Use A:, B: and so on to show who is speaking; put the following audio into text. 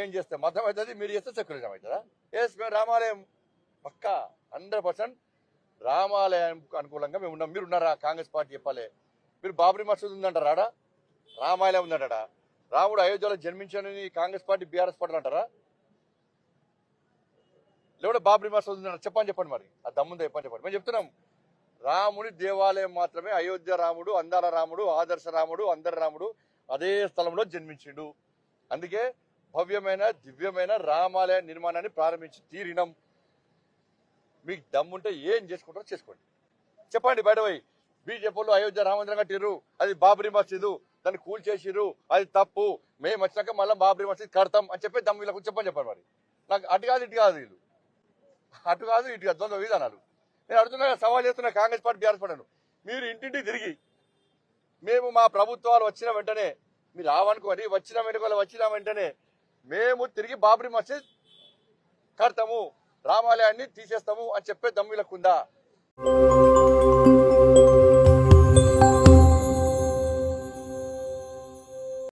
A: మేము చేస్తే మతం అవుతుంది, మీరు చేస్తే సెక్యులరిజం అవుతుందా? ఎస్, మేము రామాలయం పక్కా 100% రామాలయం అనుకూలంగా మేము ఉన్నాం. మీరు ఉన్నారా? కాంగ్రెస్ పార్టీ చెప్పాలి. మీరు బాబ్రీ మసూద్ ఉందంటారా? ఆడ రామాలయం ఉందంటారా? రాముడు అయోధ్యలో జన్మించానని కాంగ్రెస్ పార్టీ బీఆర్ఎస్ పార్టీలు అంటారా? లేకపోతే బాబ్రీ మసూద్ ఉందంటారా? చెప్పండి మరి. ఆ దమ్ముందా చెప్పండి. మేము చెప్తున్నాం, రాముడి దేవాలయం మాత్రమే. అయోధ్య రాముడు, అందాల రాముడు, ఆదర్శ రాముడు, అందరి రాముడు అదే స్థలంలో జన్మించిండు. అందుకే భవ్యమైన దివ్యమైన రామాలయ నిర్మాణాన్ని ప్రారంభించి తీరినం. మీకు దమ్ముంటే ఏం చేసుకుంటారో చేసుకోండి. చెప్పండి బయట పోయి. బీజేపీలో అయోధ్య రామమందిరం కట్టిర్రు, అది బాబ్రీ మసీదు, దాన్ని కూల్ చేసిర్రు, అది తప్పు, మేము వచ్చినాక మళ్ళీ బాబ్రీ మసీద్ కడతాం అని చెప్పి దమ్ము వీళ్ళకు చెప్పని మరి. నాకు అటు కాదు ఇటు కాదు, వీళ్ళు అటు కాదు ఇటు కాదు, ద్వంద్వ విధానాలు. నేను అడుగుతున్నా, సవాల్ చేస్తున్నా కాంగ్రెస్ పార్టీ బీఆర్ఎస్ పార్టీను. మీరు ఇంటింటికి తిరిగి మేము మా ప్రభుత్వాలు వచ్చిన వెంటనే మీరు రావనుకోని వచ్చిన వెంటనే మేము తిరిగి బాబ్రీ మసీద్ కడతాము, రామాలయాన్ని తీసేస్తాము అని చెప్పే దమ్ములకుందా?